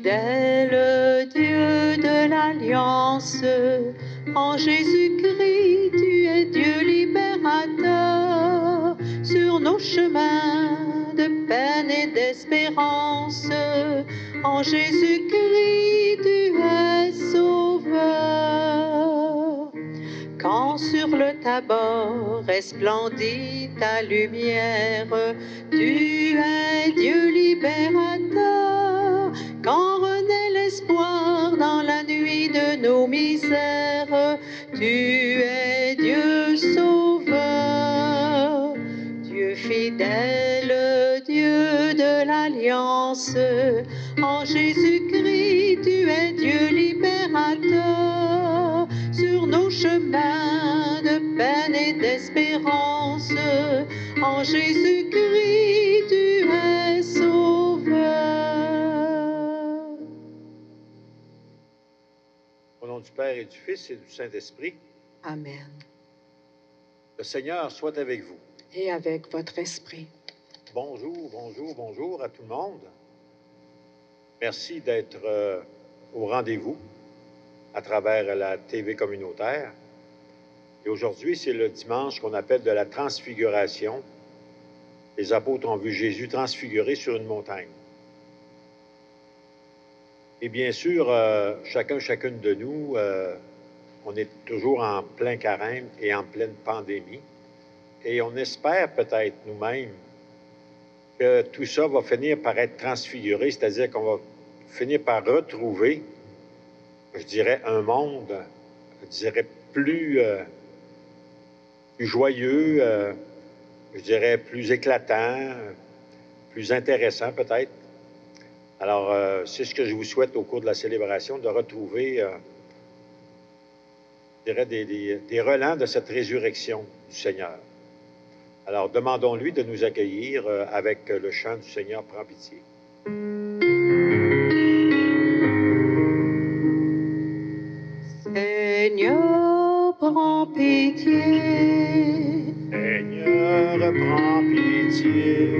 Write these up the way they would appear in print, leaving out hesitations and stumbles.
fidèle Dieu de l'Alliance, en Jésus-Christ, tu es Dieu libérateur, sur nos chemins de peine et d'espérance, en Jésus-Christ, tu es sauveur. Quand sur le Tabor resplendit ta lumière, tu es Dieu libérateur. Quand renaît l'espoir dans la nuit de nos misères, tu es Dieu sauveur. Dieu fidèle, Dieu de l'Alliance, en Jésus-Christ, tu es Dieu libérateur. Sur nos chemins de peine et d'espérance, en Jésus-Christ, tu es sauveur. Au nom du Père et du Fils et du Saint-Esprit. Amen. Le Seigneur soit avec vous. Et avec votre esprit. Bonjour, bonjour, bonjour à tout le monde. Merci d'être au rendez-vous à travers la TV communautaire. Et aujourd'hui, c'est le dimanche qu'on appelle de la transfiguration. Les apôtres ont vu Jésus transfiguré sur une montagne. Et bien sûr, chacune de nous, on est toujours en plein carême et en pleine pandémie. Et on espère peut-être nous-mêmes que tout ça va finir par être transfiguré, c'est-à-dire qu'on va finir par retrouver, je dirais, un monde, je dirais, plus joyeux, je dirais, plus éclatant, plus intéressant peut-être. Alors, c'est ce que je vous souhaite au cours de la célébration, de retrouver, je dirais, des relents de cette résurrection du Seigneur. Alors, demandons-lui de nous accueillir avec le chant du Seigneur prend pitié. Seigneur, prends pitié. Seigneur, prends pitié.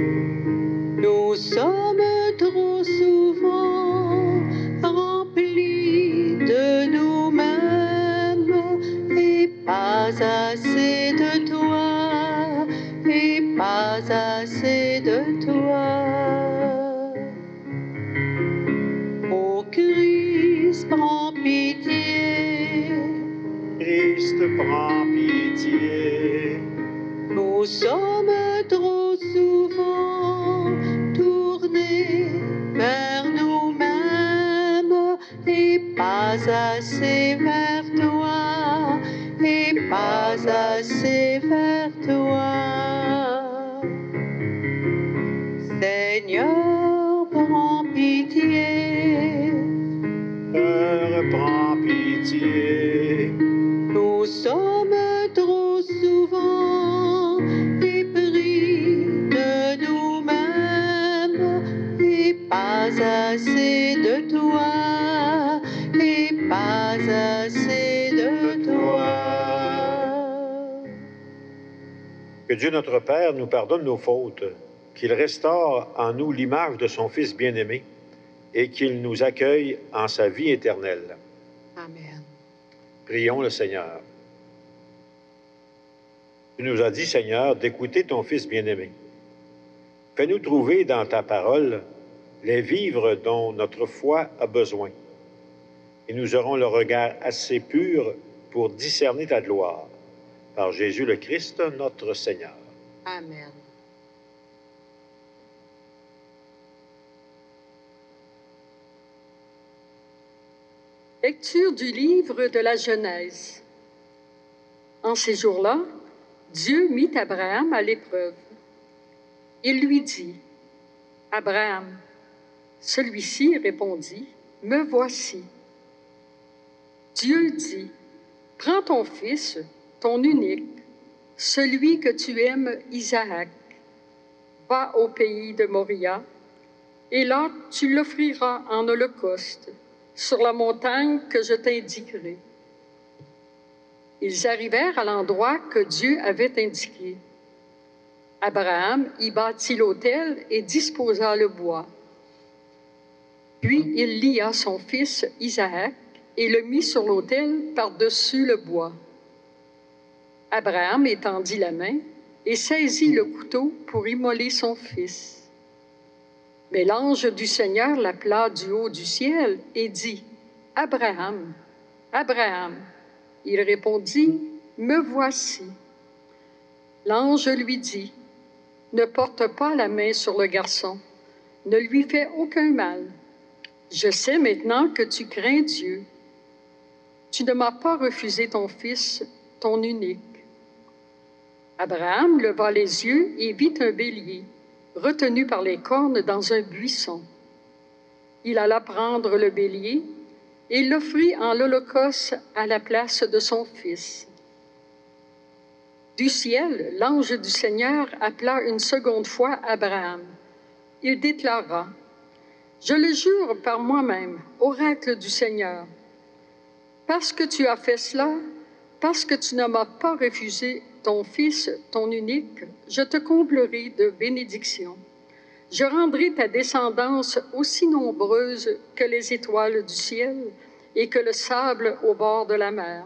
Nous sommes trop souvent remplis de nous-mêmes et pas assez de toi, et pas assez de toi. Ô Christ, prends pitié. Christ, prends pitié. Nous sommes trop souvent tournés vers nous-mêmes et pas assez vers toi, et pas assez vers toi. Seigneur, prends pitié. Seigneur, prends pitié. Nous sommes trop souvent épris de nous-mêmes et pas assez de toi, et pas assez de toi. Que Dieu notre Père nous pardonne nos fautes, qu'il restaure en nous l'image de son Fils bien-aimé et qu'il nous accueille en sa vie éternelle. Amen. Prions le Seigneur. Tu nous as dit, Seigneur, d'écouter ton Fils bien-aimé. Fais-nous trouver dans ta parole les vivres dont notre foi a besoin. Et nous aurons le regard assez pur pour discerner ta gloire. Par Jésus le Christ, notre Seigneur. Amen. Lecture du livre de la Genèse. En ces jours-là, Dieu mit Abraham à l'épreuve. Il lui dit, « Abraham ». Celui-ci répondit, « Me voici ». Dieu dit, « Prends ton fils, ton unique, celui que tu aimes, Isaac. Va au pays de Moria, et là tu l'offriras en holocauste sur la montagne que je t'indiquerai. » Ils arrivèrent à l'endroit que Dieu avait indiqué. Abraham y bâtit l'autel et disposa le bois. Puis il lia son fils Isaac et le mit sur l'autel par-dessus le bois. Abraham étendit la main et saisit le couteau pour immoler son fils. Mais l'ange du Seigneur l'appela du haut du ciel et dit, « Abraham, Abraham !» Il répondit, « Me voici. » L'ange lui dit, « Ne porte pas la main sur le garçon, ne lui fais aucun mal. Je sais maintenant que tu crains Dieu. Tu ne m'as pas refusé ton fils, ton unique. » Abraham leva les yeux et vit un bélier, retenu par les cornes dans un buisson. Il alla prendre le bélier et l'offrit en holocauste à la place de son fils. Du ciel, l'ange du Seigneur appela une seconde fois Abraham. Il déclara, « Je le jure par moi-même, oracle du Seigneur, parce que tu as fait cela, parce que tu ne m'as pas refusé ton fils, ton unique, je te comblerai de bénédictions. Je rendrai ta descendance aussi nombreuse que les étoiles du ciel et que le sable au bord de la mer.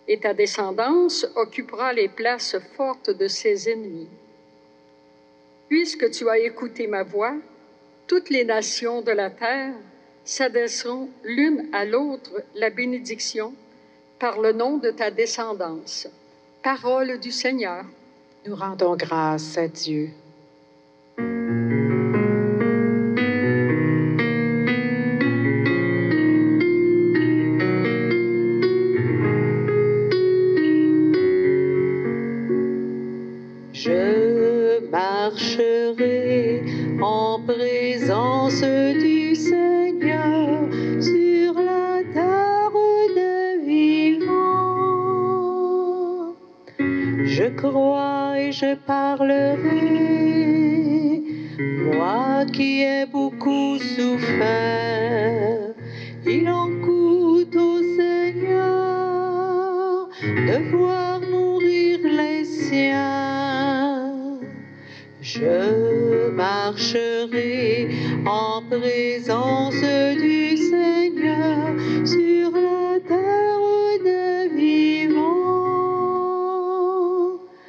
Et ta descendance occupera les places fortes de ses ennemis. Puisque tu as écouté ma voix, toutes les nations de la terre s'adresseront l'une à l'autre la bénédiction par le nom de ta descendance. » Parole du Seigneur. Nous rendons grâce à Dieu. Je marcherai en présence du Seigneur sur la terre des vivants. Je crois et je parlerai, moi qui ai beaucoup souffert. Il en coûte au Seigneur de voir mourir les siens. Je marcherai en présence du Seigneur sur la terre des vivants.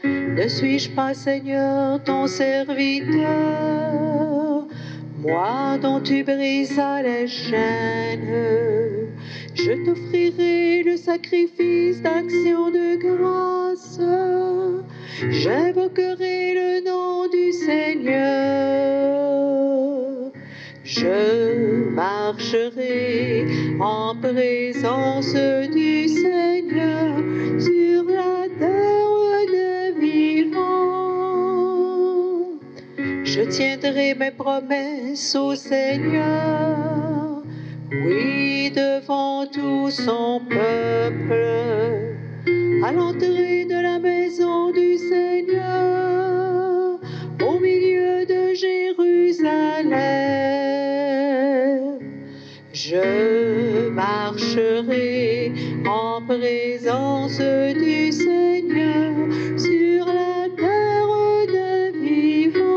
Ne suis-je pas, Seigneur, ton serviteur, moi dont tu brisas les chaînes? Je t'offrirai le sacrifice d'action de grâce. J'invoquerai le nom du Seigneur. Je marcherai en présence du Seigneur sur la terre des vivants. Je tiendrai mes promesses au Seigneur, oui, devant tout son peuple, à l'entrée de la maison du Seigneur, au milieu de Jérusalem. Je marcherai en présence du Seigneur sur la terre des vivants.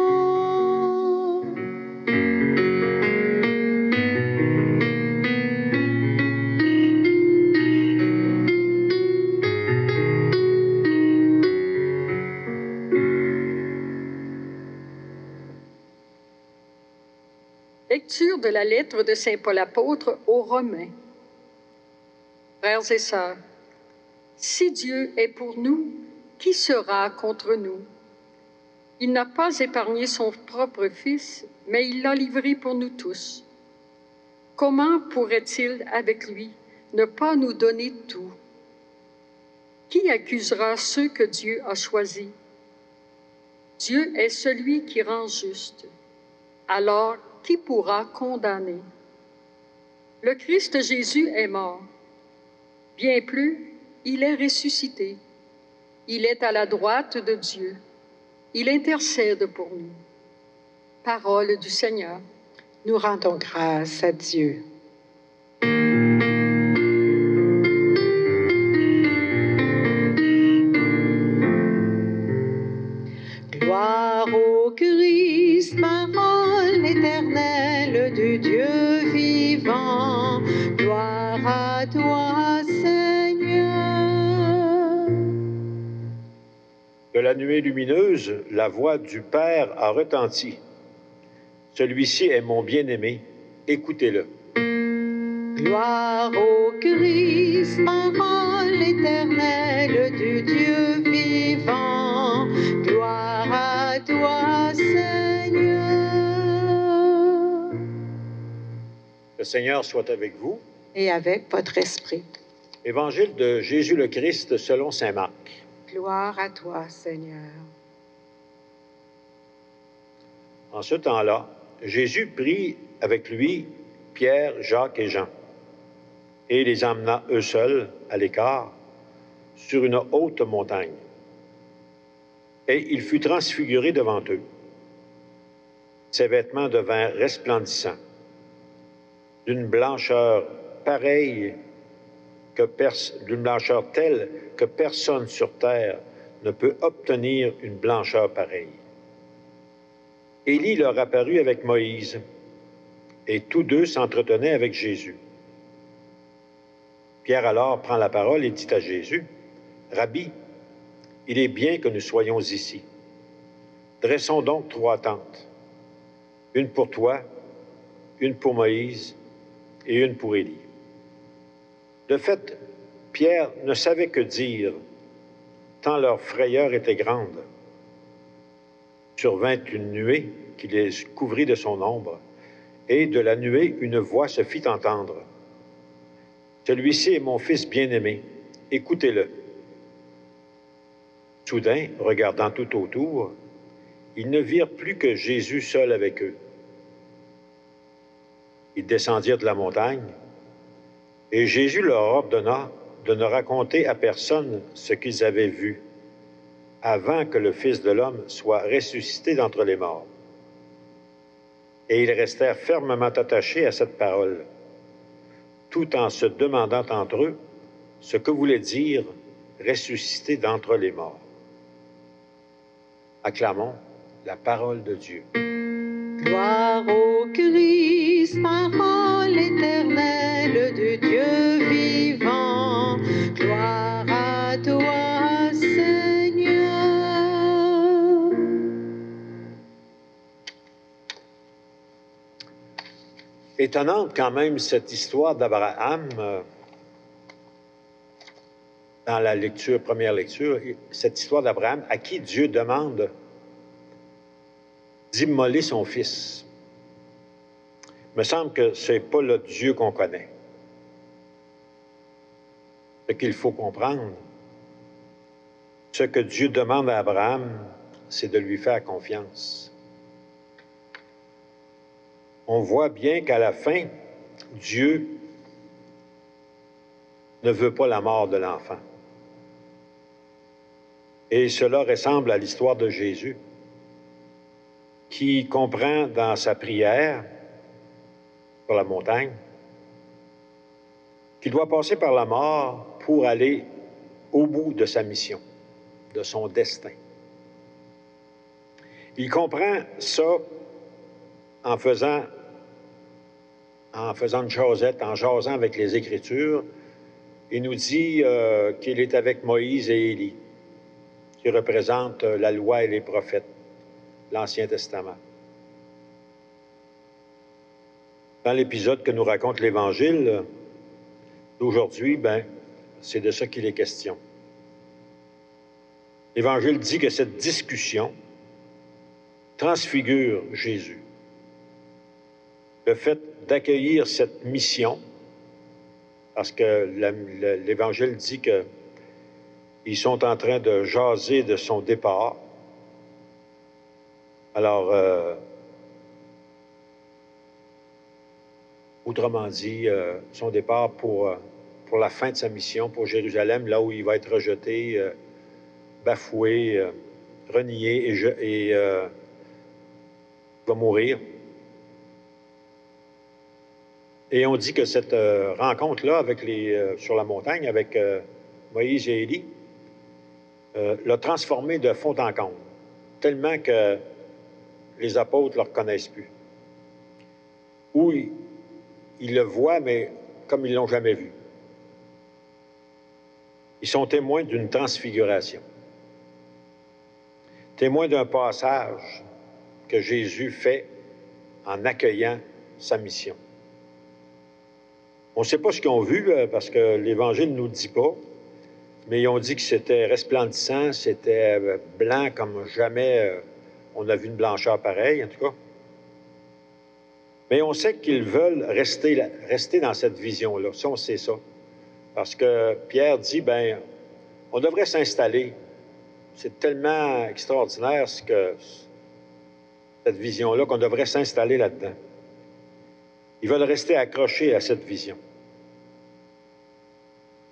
Lecture de la lettre de saint Paul apôtre aux Romains. Frères et sœurs, si Dieu est pour nous, qui sera contre nous? Il n'a pas épargné son propre Fils, mais il l'a livré pour nous tous. Comment pourrait-il, avec lui, ne pas nous donner tout? Qui accusera ceux que Dieu a choisis? Dieu est celui qui rend juste. Alors, qui pourra condamner? Le Christ Jésus est mort. Bien plus, il est ressuscité. Il est à la droite de Dieu. Il intercède pour nous. Parole du Seigneur. Nous rendons grâce à Dieu. Gloire au Christ, parole éternelle du Dieu vivant. Gloire à toi, Seigneur. De la nuée lumineuse, la voix du Père a retenti. Celui-ci est mon bien-aimé, écoutez-le. Gloire au Christ, parole éternelle du Dieu vivant. Gloire à toi, Seigneur. Le Seigneur soit avec vous. Et avec votre esprit. Évangile de Jésus le Christ selon saint Marc. Gloire à toi, Seigneur. En ce temps-là, Jésus prit avec lui Pierre, Jacques et Jean, et les emmena eux seuls à l'écart sur une haute montagne. Et il fut transfiguré devant eux. Ses vêtements devinrent resplendissants, d'une blancheur pareille d'une blancheur telle que personne sur terre ne peut obtenir une blancheur pareille. Élie leur apparut avec Moïse, et tous deux s'entretenaient avec Jésus. Pierre alors prend la parole et dit à Jésus, « Rabbi, il est bien que nous soyons ici. Dressons donc 3 tentes, une pour toi, une pour Moïse et une pour Élie. » De fait, Pierre ne savait que dire, tant leur frayeur était grande. Survint une nuée qui les couvrit de son ombre, et de la nuée une voix se fit entendre. Celui-ci est mon fils bien-aimé, écoutez-le. Soudain, regardant tout autour, ils ne virent plus que Jésus seul avec eux. Ils descendirent de la montagne, et Jésus leur ordonna de ne raconter à personne ce qu'ils avaient vu, avant que le Fils de l'homme soit ressuscité d'entre les morts. Et ils restèrent fermement attachés à cette parole, tout en se demandant entre eux ce que voulait dire ressuscité d'entre les morts. Acclamons la parole de Dieu. Gloire au Christ, parole éternelle du Dieu vivant. Gloire à toi, Seigneur. Étonnante quand même cette histoire d'Abraham dans la lecture, première lecture, cette histoire d'Abraham à qui Dieu demande d'immoler son fils. Il me semble que ce n'est pas le Dieu qu'on connaît. Ce qu'il faut comprendre, ce que Dieu demande à Abraham, c'est de lui faire confiance. On voit bien qu'à la fin, Dieu ne veut pas la mort de l'enfant. Et cela ressemble à l'histoire de Jésus, qui comprend dans sa prière sur la montagne qu'il doit passer par la mort pour aller au bout de sa mission, de son destin. Il comprend ça en faisant une jasette, en jasant avec les Écritures. Il nous dit qu'il est avec Moïse et Élie, qui représentent la loi et les prophètes, l'Ancien Testament. Dans l'épisode que nous raconte l'Évangile d'aujourd'hui, c'est de ça qu'il est question. L'Évangile dit que cette discussion transfigure Jésus. Le fait d'accueillir cette mission, parce que l'Évangile dit qu'ils sont en train de jaser de son départ. Alors, autrement dit, son départ pour la fin de sa mission pour Jérusalem, là où il va être rejeté, bafoué, renié et va mourir. Et on dit que cette rencontre-là sur la montagne avec Moïse et Élie l'a transformé de fond en comble, tellement que les apôtres ne le reconnaissent plus. Ou ils le voient, mais comme ils ne l'ont jamais vu. Ils sont témoins d'une transfiguration, témoins d'un passage que Jésus fait en accueillant sa mission. On ne sait pas ce qu'ils ont vu, parce que l'Évangile ne nous le dit pas, mais ils ont dit que c'était resplendissant, c'était blanc comme jamais on a vu une blancheur pareille, en tout cas. Mais on sait qu'ils veulent rester dans cette vision-là. Ça, on sait ça. Parce que Pierre dit, bien, on devrait s'installer. C'est tellement extraordinaire cette vision-là qu'on devrait s'installer là-dedans. Ils veulent rester accrochés à cette vision.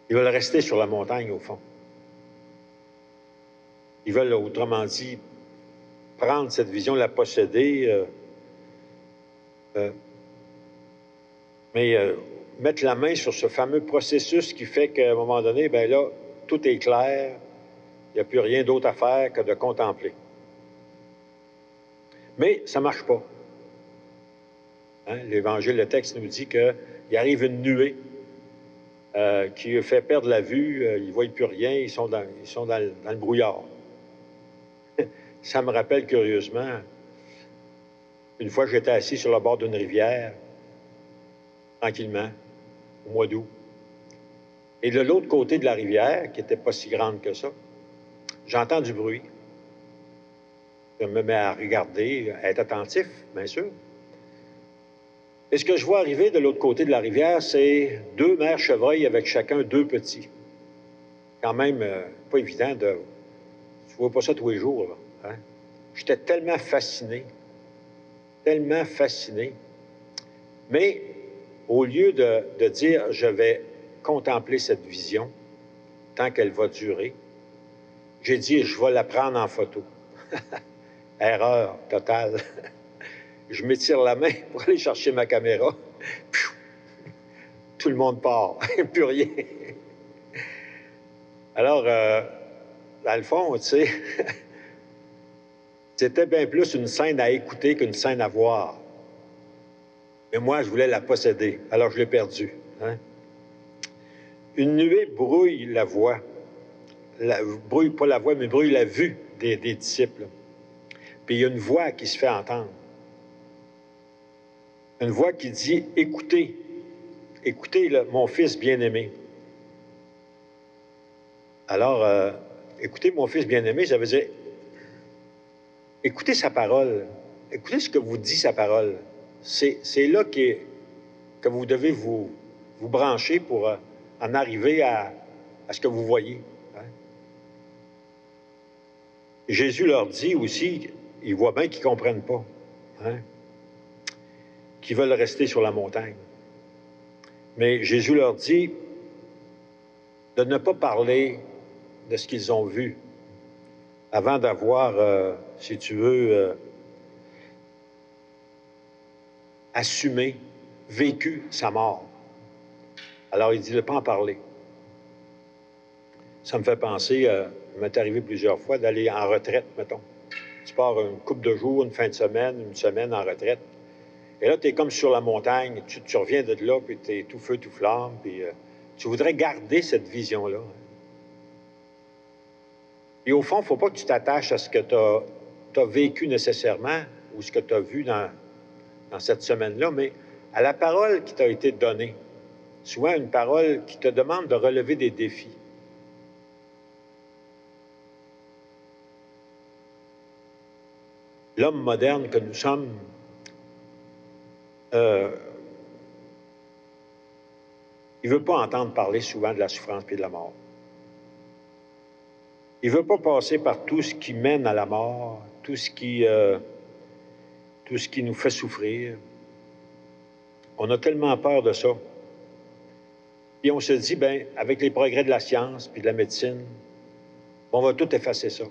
Ils veulent rester sur la montagne, au fond. Ils veulent, autrement dit, prendre cette vision, la posséder, mais mettre la main sur ce fameux processus qui fait qu'à un moment donné, bien là, tout est clair, il n'y a plus rien d'autre à faire que de contempler. Mais ça ne marche pas. Hein? L'Évangile, le texte nous dit qu'il arrive une nuée qui fait perdre la vue, ils ne voient plus rien, ils sont dans le brouillard. Ça me rappelle curieusement, une fois j'étais assis sur le bord d'une rivière, tranquillement, au mois d'août. Et de l'autre côté de la rivière, qui n'était pas si grande que ça, j'entends du bruit. Je me mets à regarder, à être attentif, bien sûr. Et ce que je vois arriver de l'autre côté de la rivière, c'est 2 mères chevreuils avec chacun 2 petits. Quand même, pas évident de... Tu ne vois pas ça tous les jours, là. Hein? J'étais tellement fasciné. Mais au lieu de dire « je vais contempler cette vision tant qu'elle va durer », j'ai dit « je vais la prendre en photo ». Erreur totale. Je m'étire la main pour aller chercher ma caméra. Tout le monde part. Plus rien. Alors, dans le fond, tu sais, c'était bien plus une scène à écouter qu'une scène à voir. Mais moi, je voulais la posséder. Alors, je l'ai perdue. Hein? Une nuée brouille la voix. Brouille pas la voix, mais brouille la vue des disciples. Puis il y a une voix qui se fait entendre. Une voix qui dit « Écoutez, écoutez mon fils bien-aimé. » Alors, écoutez mon fils bien-aimé, ça veut dire écoutez sa parole. Écoutez ce que vous dit sa parole. C'est là que vous devez vous brancher pour en arriver à ce que vous voyez. Hein? Jésus leur dit aussi, ils voient bien qu'ils ne comprennent pas. Hein? Qui veulent rester sur la montagne. Mais Jésus leur dit de ne pas parler de ce qu'ils ont vu avant d'avoir, si tu veux, assumé, vécu sa mort. Alors il dit de ne pas en parler. Ça me fait penser, il m'est arrivé plusieurs fois d'aller en retraite, mettons. Tu pars une couple de jours, une fin de semaine, une semaine en retraite. Et là, tu es comme sur la montagne, tu reviens de là, puis tu es tout feu, tout flamme, puis tu voudrais garder cette vision-là. Et au fond, il ne faut pas que tu t'attaches à ce que tu as vécu nécessairement ou ce que tu as vu dans cette semaine-là, mais à la parole qui t'a été donnée. Souvent, une parole qui te demande de relever des défis. L'homme moderne que nous sommes, il ne veut pas entendre parler souvent de la souffrance et de la mort. Il ne veut pas passer par tout ce qui mène à la mort, tout ce qui nous fait souffrir. On a tellement peur de ça. Et on se dit, bien, avec les progrès de la science et de la médecine, on va tout effacer ça.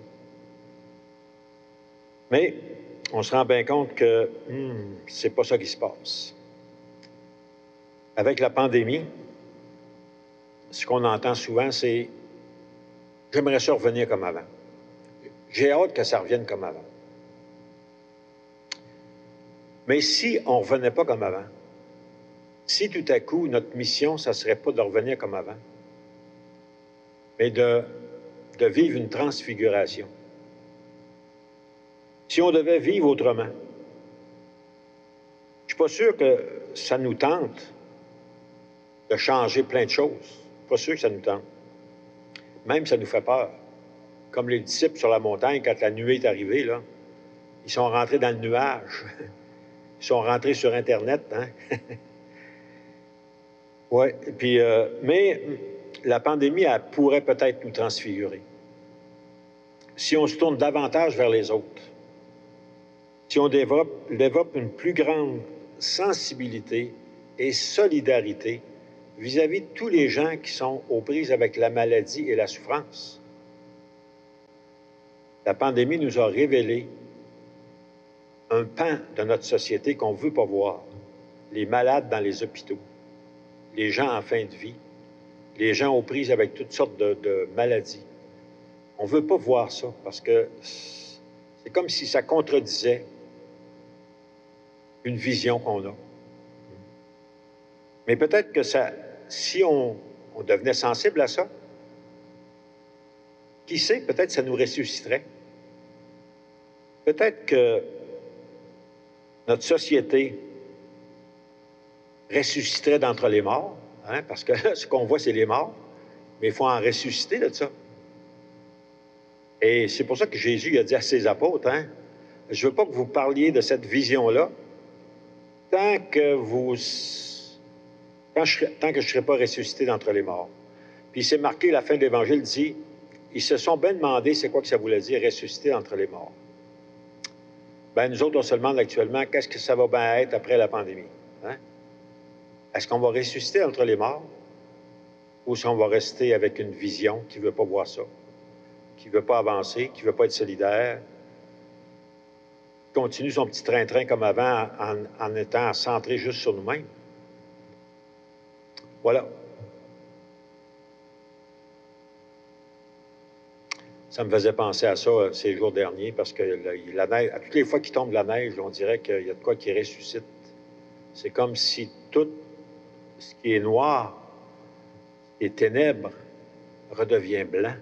Mais on se rend bien compte que c'est pas ça qui se passe. Avec la pandémie, ce qu'on entend souvent, c'est « j'aimerais ça revenir comme avant ». J'ai hâte que ça revienne comme avant. Mais si on ne revenait pas comme avant, si tout à coup, notre mission, ça ne serait pas de revenir comme avant, mais de vivre une transfiguration. Si on devait vivre autrement, je ne suis pas sûr que ça nous tente de changer plein de choses. Pas sûr que ça nous tente. Même ça nous fait peur. Comme les disciples sur la montagne, quand la nuée est arrivée, là, ils sont rentrés dans le nuage. Ils sont rentrés sur Internet. Hein? Oui, puis, mais la pandémie, elle pourrait peut-être nous transfigurer. Si on se tourne davantage vers les autres, si on développe une plus grande sensibilité et solidarité vis-à-vis de tous les gens qui sont aux prises avec la maladie et la souffrance. La pandémie nous a révélé un pan de notre société qu'on ne veut pas voir. Les malades dans les hôpitaux, les gens en fin de vie, les gens aux prises avec toutes sortes de maladies. On ne veut pas voir ça parce que c'est comme si ça contredisait une vision qu'on a. Mais peut-être que ça, si on devenait sensible à ça, qui sait, peut-être ça nous ressusciterait. Peut-être que notre société ressusciterait d'entre les morts, hein, parce que là, ce qu'on voit, c'est les morts, mais il faut en ressusciter de ça. Et c'est pour ça que Jésus a dit à ses apôtres, hein, je ne veux pas que vous parliez de cette vision-là tant que je ne serai pas ressuscité d'entre les morts. Puis c'est marqué, la fin de l'Évangile dit, ils se sont bien demandé c'est quoi que ça voulait dire, ressusciter d'entre les morts. Ben nous autres, on se demande actuellement, qu'est-ce que ça va bien être après la pandémie? Hein? Est-ce qu'on va ressusciter entre les morts? Ou si on va rester avec une vision qui ne veut pas voir ça, qui ne veut pas avancer, qui ne veut pas être solidaire, qui continue son petit train-train comme avant en étant centré juste sur nous-mêmes? Voilà. Ça me faisait penser à ça ces jours derniers, parce que la neige, à toutes les fois qu'il tombe la neige, on dirait qu'il y a de quoi qui ressuscite. C'est comme si tout ce qui est noir et ténèbres redevient blanc.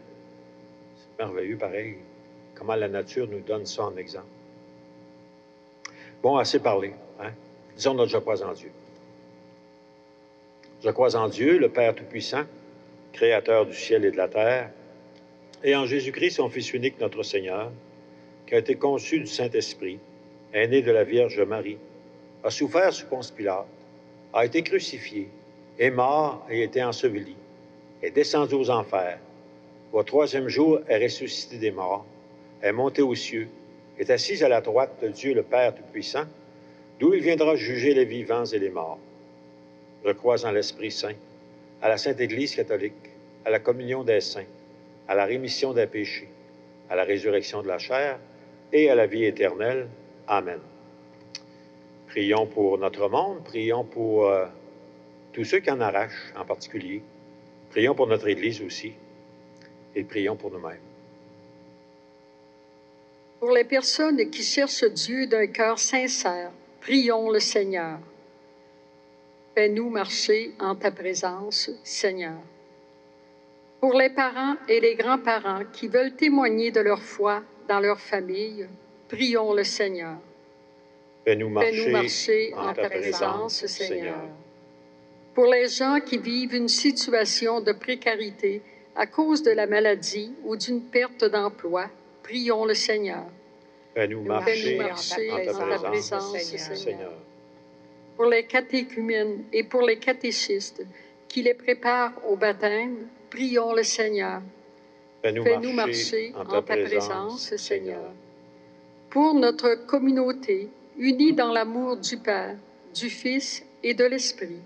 C'est merveilleux, pareil, comment la nature nous donne ça en exemple. Bon, assez parlé. Hein? Disons notre « Je crois en Dieu ». Je crois en Dieu, le Père Tout-Puissant, Créateur du ciel et de la terre, et en Jésus-Christ, son Fils unique, notre Seigneur, qui a été conçu du Saint-Esprit, est né de la Vierge Marie, a souffert sous Ponce Pilate, a été crucifié, est mort et été enseveli, est descendu aux enfers, au troisième jour est ressuscité des morts, est monté aux cieux, est assis à la droite de Dieu le Père Tout-Puissant, d'où il viendra juger les vivants et les morts. Je crois en l'Esprit Saint, à la Sainte Église catholique, à la communion des saints, à la rémission des péchés, à la résurrection de la chair et à la vie éternelle. Amen. Prions pour notre monde, prions pour tous ceux qui en arrachent en particulier. Prions pour notre Église aussi et prions pour nous-mêmes. Pour les personnes qui cherchent Dieu d'un cœur sincère, prions le Seigneur. Fais-nous marcher en ta présence, Seigneur. Pour les parents et les grands-parents qui veulent témoigner de leur foi dans leur famille, prions le Seigneur. Fais-nous marcher en ta présence, Seigneur. Pour les gens qui vivent une situation de précarité à cause de la maladie ou d'une perte d'emploi, prions le Seigneur. Fais-nous marcher en ta présence, Seigneur. Pour les catéchumènes et pour les catéchistes qui les préparent au baptême, prions le Seigneur. Fais-nous marcher en ta présence, Seigneur. Pour notre communauté, unie dans l'amour du Père, du Fils et de l'Esprit,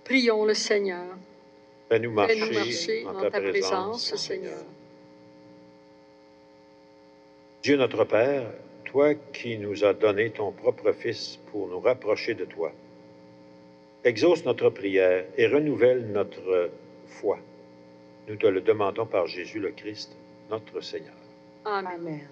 prions le Seigneur. Fais-nous marcher en ta présence, Seigneur. Dieu notre Père, toi qui nous as donné ton propre Fils pour nous rapprocher de toi, exauce notre prière et renouvelle notre foi. Nous te le demandons par Jésus le Christ, notre Seigneur. Amen. Amen.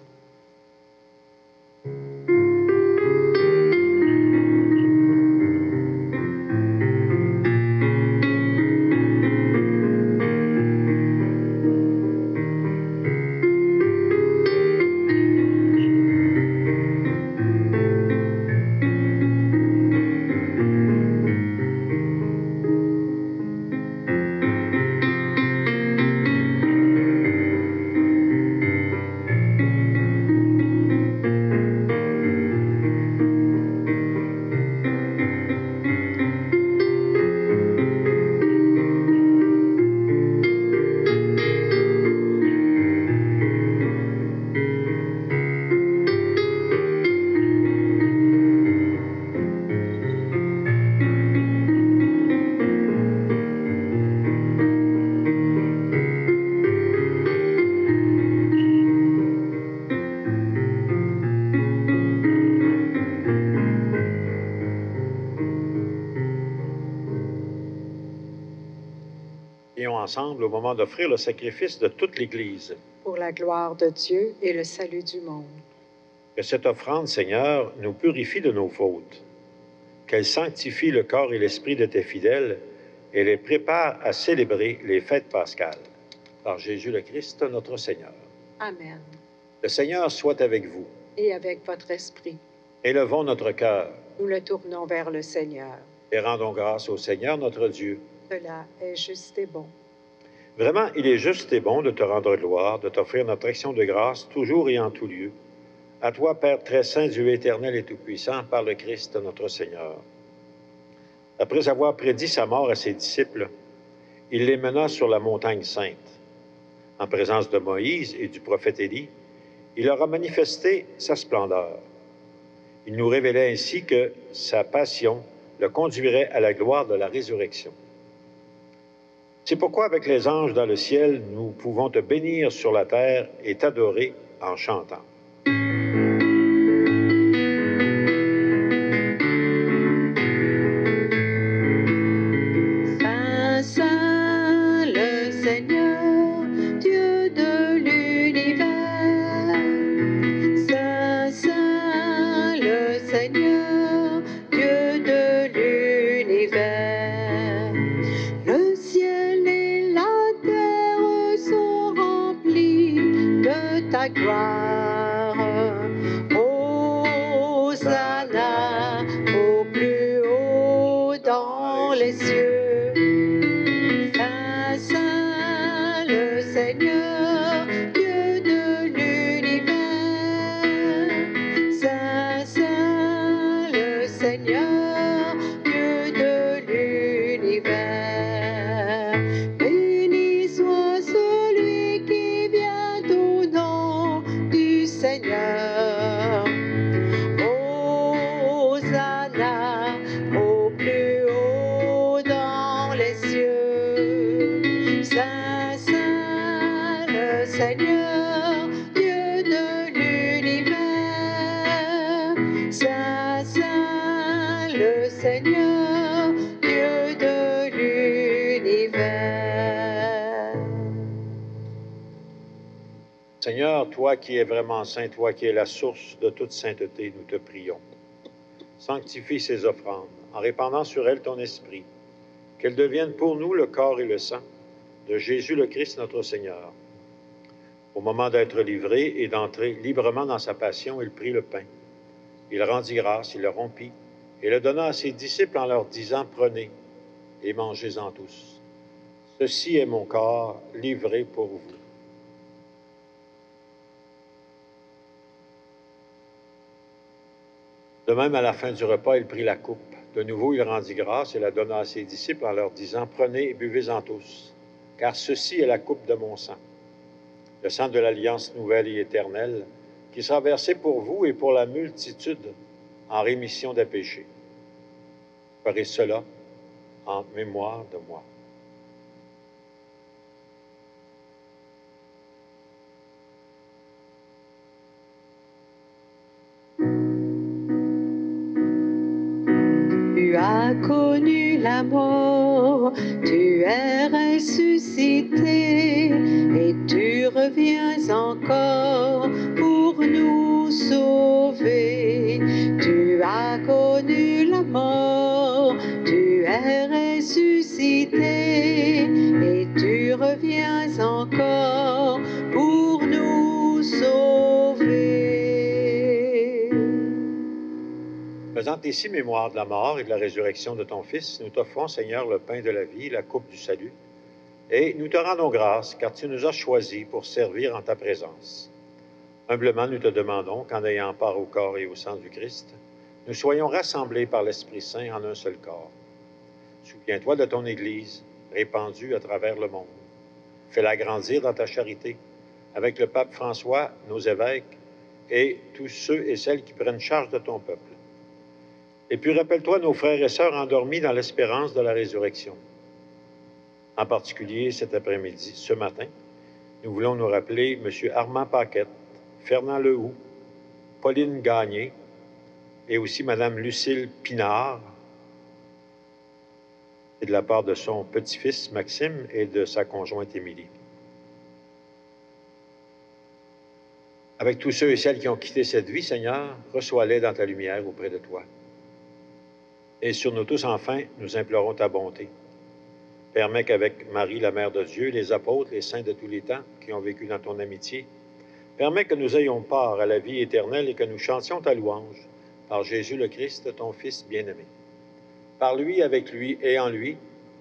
ensemble au moment d'offrir le sacrifice de toute l'Église. pour la gloire de Dieu et le salut du monde. Que cette offrande, Seigneur, nous purifie de nos fautes, qu'elle sanctifie le corps et l'esprit de tes fidèles et les prépare à célébrer les fêtes pascales. Par Jésus le Christ, notre Seigneur. Amen. Le Seigneur soit avec vous. Et avec votre esprit, Élevons notre cœur nous le tournons vers le Seigneur. et rendons grâce au Seigneur notre Dieu. Cela est juste et bon. Vraiment, il est juste et bon de te rendre gloire, de t'offrir notre action de grâce, toujours et en tout lieu. À toi, Père très saint, Dieu éternel et tout-puissant, par le Christ notre Seigneur. Après avoir prédit sa mort à ses disciples, il les mena sur la montagne sainte. En présence de Moïse et du prophète Élie, il leur a manifesté sa splendeur. Il nous révélait ainsi que sa passion le conduirait à la gloire de la résurrection. C'est pourquoi, avec les anges dans le ciel, nous pouvons te bénir sur la terre et t'adorer en chantant. Saint, Saint, le Seigneur, Dieu de l'univers. Saint, Saint, le Seigneur, Dieu de l'univers. Le ciel et la terre sont remplis de ta gloire. Hosanna au plus haut dans les cieux. Saint, Saint, le Seigneur, Dieu de l'univers. Saint, Saint, le Seigneur, Dieu de l'univers. Béni soit celui qui vient au nom du Seigneur. Hosanna au plus haut dans les cieux. Saint, Saint, le Seigneur, Dieu de l'univers. Saint, Saint, le Seigneur, Dieu de l'univers. Seigneur, toi qui es vraiment saint, toi qui es la source de toute sainteté, nous te prions. Sanctifie ces offrandes en répandant sur elles ton esprit, qu'elles deviennent pour nous le corps et le sang de Jésus le Christ notre Seigneur. Au moment d'être livré et d'entrer librement dans sa passion, il prit le pain. Il rendit grâce, il le rompit et le donna à ses disciples en leur disant, « Prenez et mangez-en tous. Ceci est mon corps livré pour vous. » De même, à la fin du repas, il prit la coupe. De nouveau, il rendit grâce et la donna à ses disciples en leur disant, « Prenez et buvez-en tous, car ceci est la coupe de mon sang, le sang de l'alliance nouvelle et éternelle, qui sera versé pour vous et pour la multitude en rémission des péchés. Ferez cela en mémoire de moi. » Tu as connu la mort, tu es ressuscité et tu reviens encore pour nous sauver. Tu as connu la mort, tu es ressuscité et tu reviens encore pour nous sauver. Faisant ici mémoire de la mort et de la résurrection de ton Fils, nous t'offrons, Seigneur, le pain de la vie, la coupe du salut, et nous te rendons grâce, car tu nous as choisis pour servir en ta présence. Humblement, nous te demandons qu'en ayant part au corps et au sang du Christ, nous soyons rassemblés par l'Esprit Saint en un seul corps. Souviens-toi de ton Église, répandue à travers le monde. Fais-la grandir dans ta charité, avec le pape François, nos évêques, et tous ceux et celles qui prennent charge de ton peuple. Et puis rappelle-toi nos frères et sœurs endormis dans l'espérance de la résurrection. En particulier cet après-midi, ce matin, nous voulons nous rappeler M. Armand Paquette, Fernand Lehoux, Pauline Gagné et aussi Mme Lucille Pinard, et de la part de son petit-fils Maxime et de sa conjointe Émilie. Avec tous ceux et celles qui ont quitté cette vie, Seigneur, reçois-les dans ta lumière auprès de toi. Et sur nous tous, enfin, nous implorons ta bonté. Permets qu'avec Marie, la Mère de Dieu, les apôtres, les saints de tous les temps qui ont vécu dans ton amitié, permets que nous ayons part à la vie éternelle et que nous chantions ta louange par Jésus le Christ, ton Fils bien-aimé. Par lui, avec lui et en lui,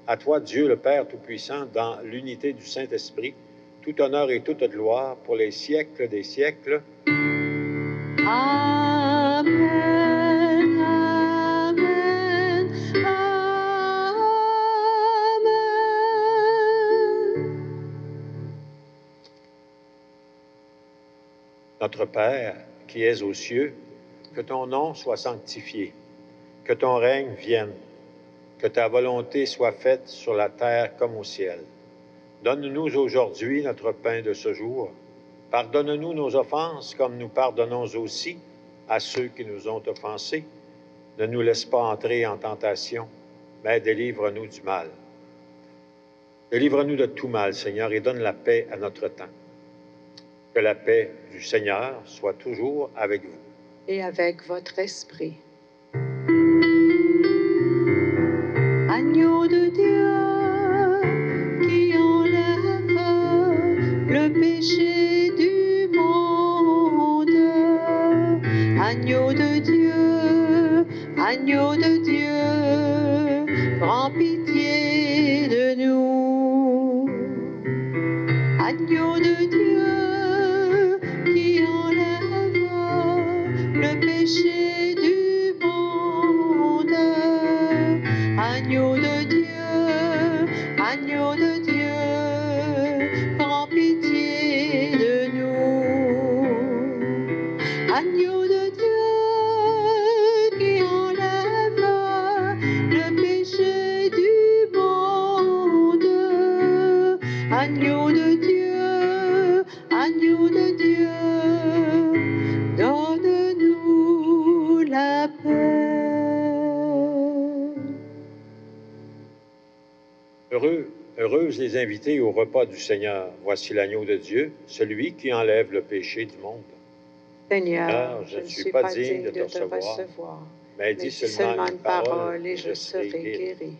à toi, Dieu le Père Tout-Puissant, dans l'unité du Saint-Esprit, tout honneur et toute gloire pour les siècles des siècles. Amen, amen, amen. Notre Père, qui es aux cieux, que ton nom soit sanctifié, que ton règne vienne, que ta volonté soit faite sur la terre comme au ciel. Donne-nous aujourd'hui notre pain de ce jour. Pardonne-nous nos offenses comme nous pardonnons aussi à ceux qui nous ont offensés. Ne nous laisse pas entrer en tentation, mais délivre-nous du mal. Délivre-nous de tout mal, Seigneur, et donne la paix à notre temps. Que la paix du Seigneur soit toujours avec vous. Et avec votre esprit. Agneau de Dieu qui enlève le péché du monde. Agneau de Dieu, prends pitié de nous. Agneau de Dieu qui enlève le péché du monde. Agneau de Dieu, prends pitié de nous. Agneau de Dieu qui enlève le péché du monde. Agneau de Dieu, donne-nous la paix. Heureuses les invités au repas du Seigneur. Voici l'agneau de Dieu, celui qui enlève le péché du monde. Seigneur, je ne suis pas digne de te recevoir, mais dis seulement une parole et je serai guéri.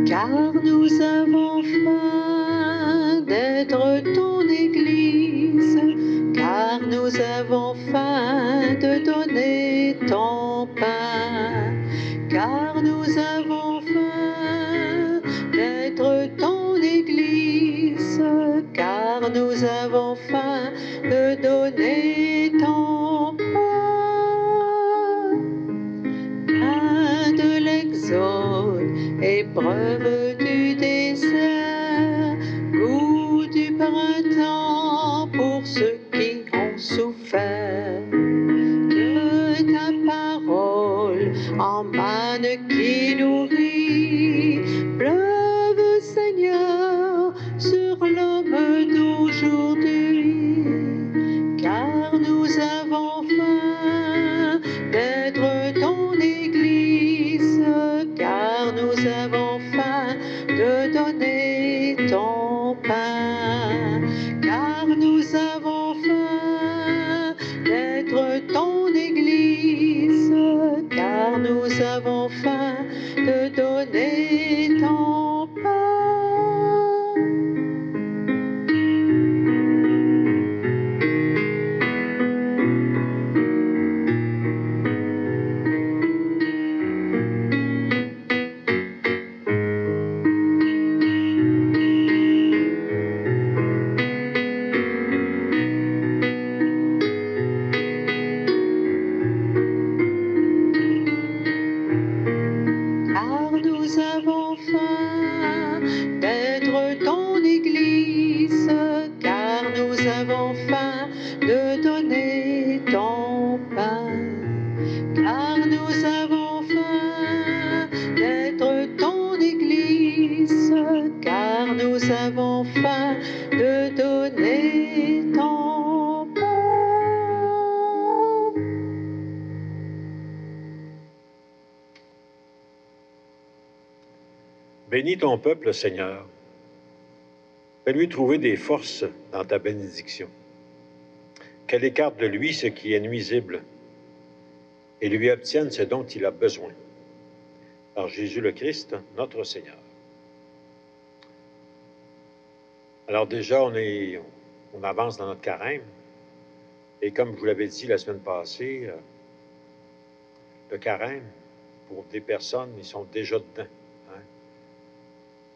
Car nous avons faim d'être ton Église, car nous avons faim de donner ton pain, car nous avons faim d'être ton Église, car nous avons faim de donner ton pain. Pain de l'Exode, épreuve du désert, goût du printemps pour ceux qui ont souffert. Que ta parole en manne qui nourrit, pleuve Seigneur sur l'homme d'aujourd'hui, car nous avons faim d'être ton Église, car nous avons faim de donner ton pain, car nous avons faim d'être ton Église, car nous avons faim de donner ton pain. avons faim de donner ton pain. Bénis ton peuple, Seigneur. Fais-lui trouver des forces dans ta bénédiction. Qu'elle écarte de lui ce qui est nuisible et lui obtienne ce dont il a besoin. Par Jésus le Christ, notre Seigneur. Alors déjà, on avance dans notre carême. Et comme je vous l'avais dit la semaine passée, le carême, pour des personnes, ils sont déjà dedans. Hein?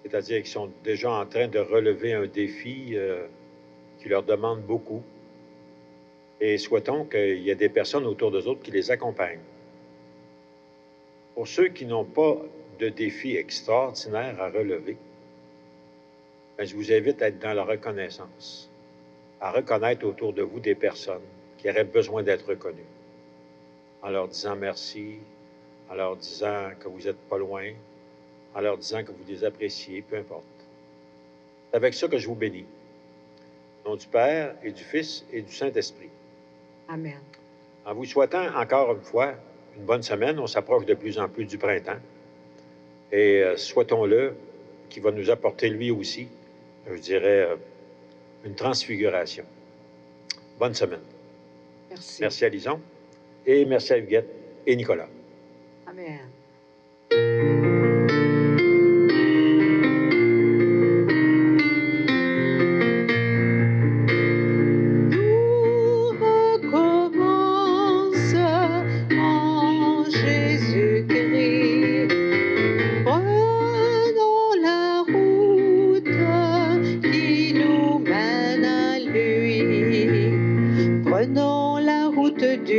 C'est-à-dire qu'ils sont déjà en train de relever un défi qui leur demande beaucoup. Et souhaitons qu'il y ait des personnes autour d'eux autres qui les accompagnent. Pour ceux qui n'ont pas de défi extraordinaire à relever, bien, je vous invite à être dans la reconnaissance, à reconnaître autour de vous des personnes qui auraient besoin d'être reconnues, en leur disant merci, en leur disant que vous n'êtes pas loin, en leur disant que vous les appréciez, peu importe. C'est avec ça que je vous bénis. Au nom du Père et du Fils et du Saint-Esprit. Amen. En vous souhaitant encore une fois une bonne semaine, on s'approche de plus en plus du printemps. Et souhaitons-le qu'il va nous apporter lui aussi, je dirais, une transfiguration. Bonne semaine. Merci. Merci à Lison et merci à Huguette et Nicolas. Amen.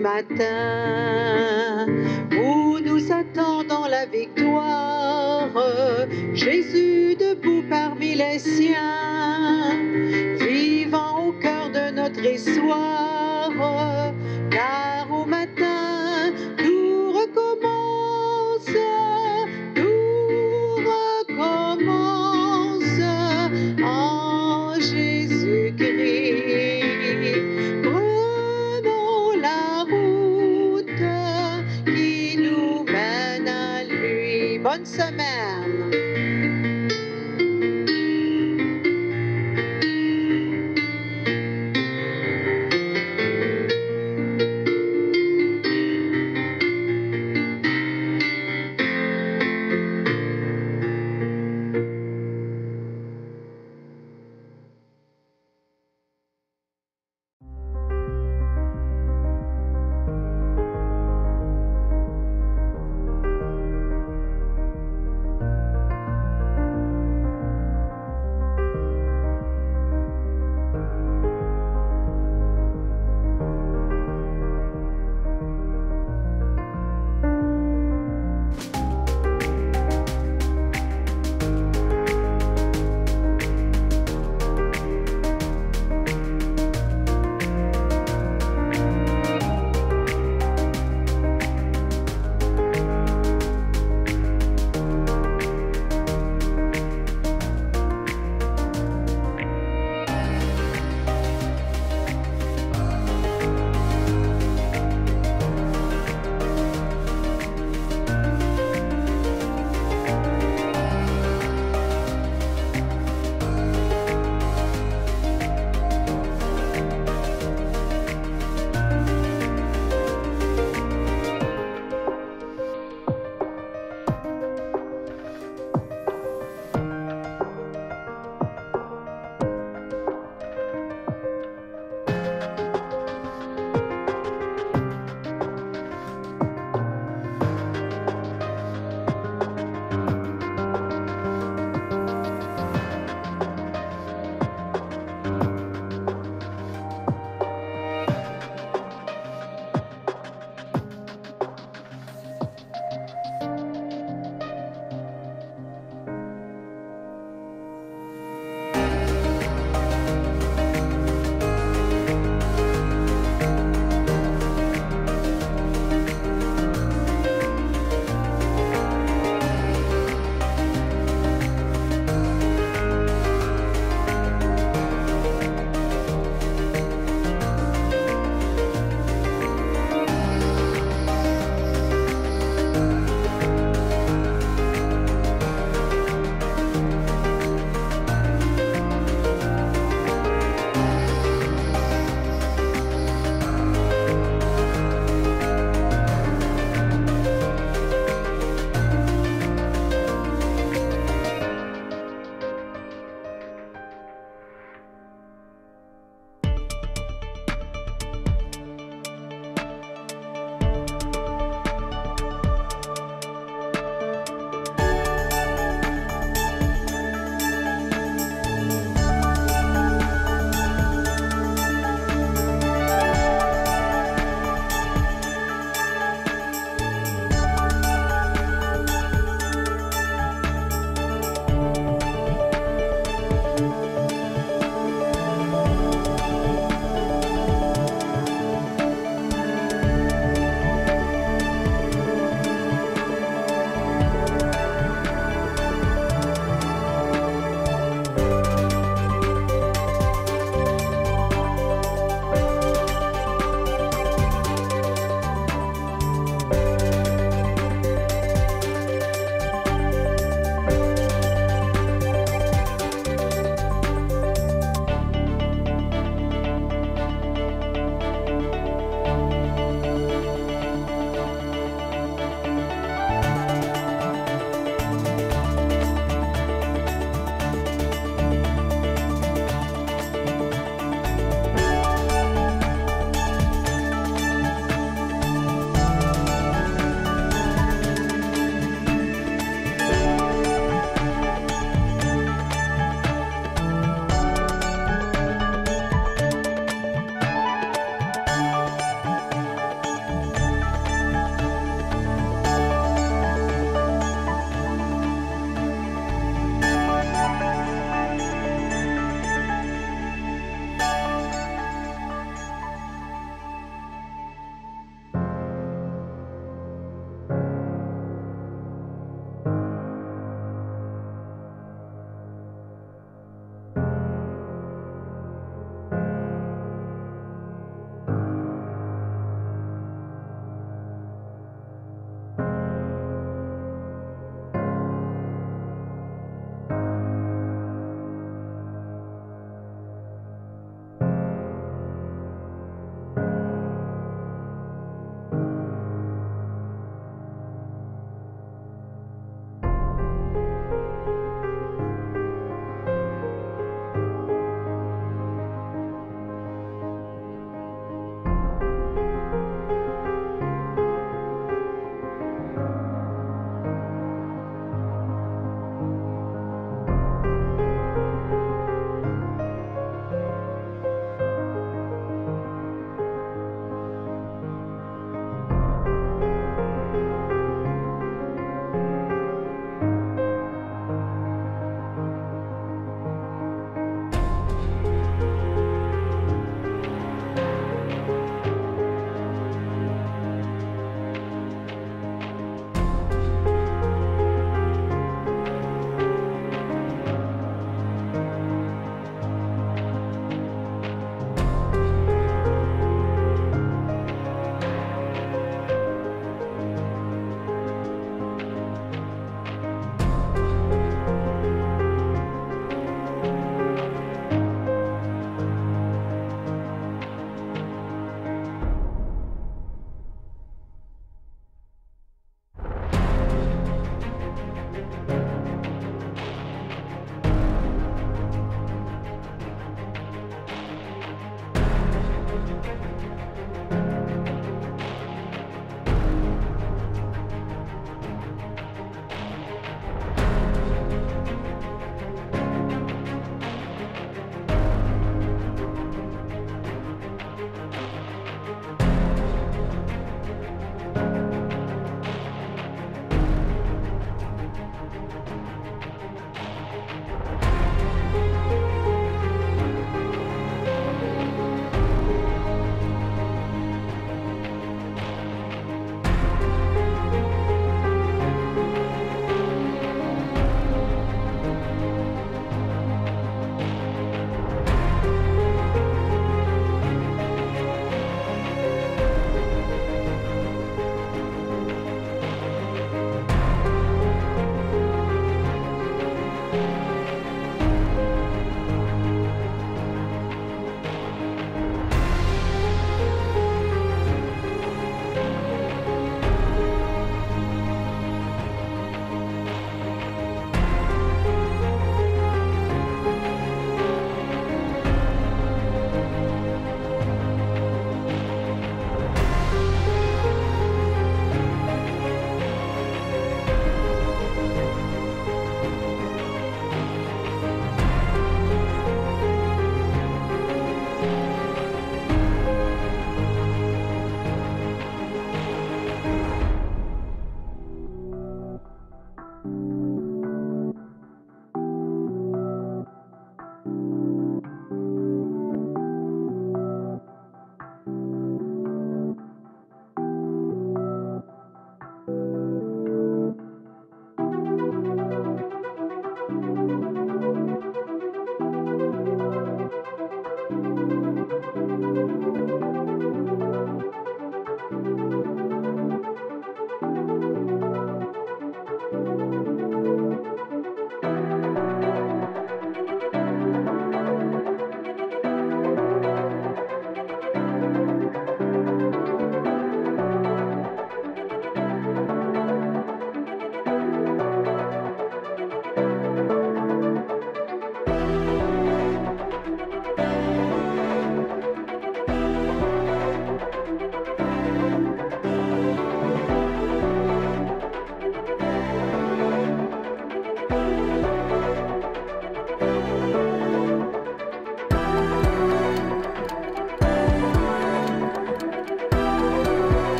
Matin, où nous attendons la victoire, Jésus debout parmi les siens, vivant au cœur de notre histoire.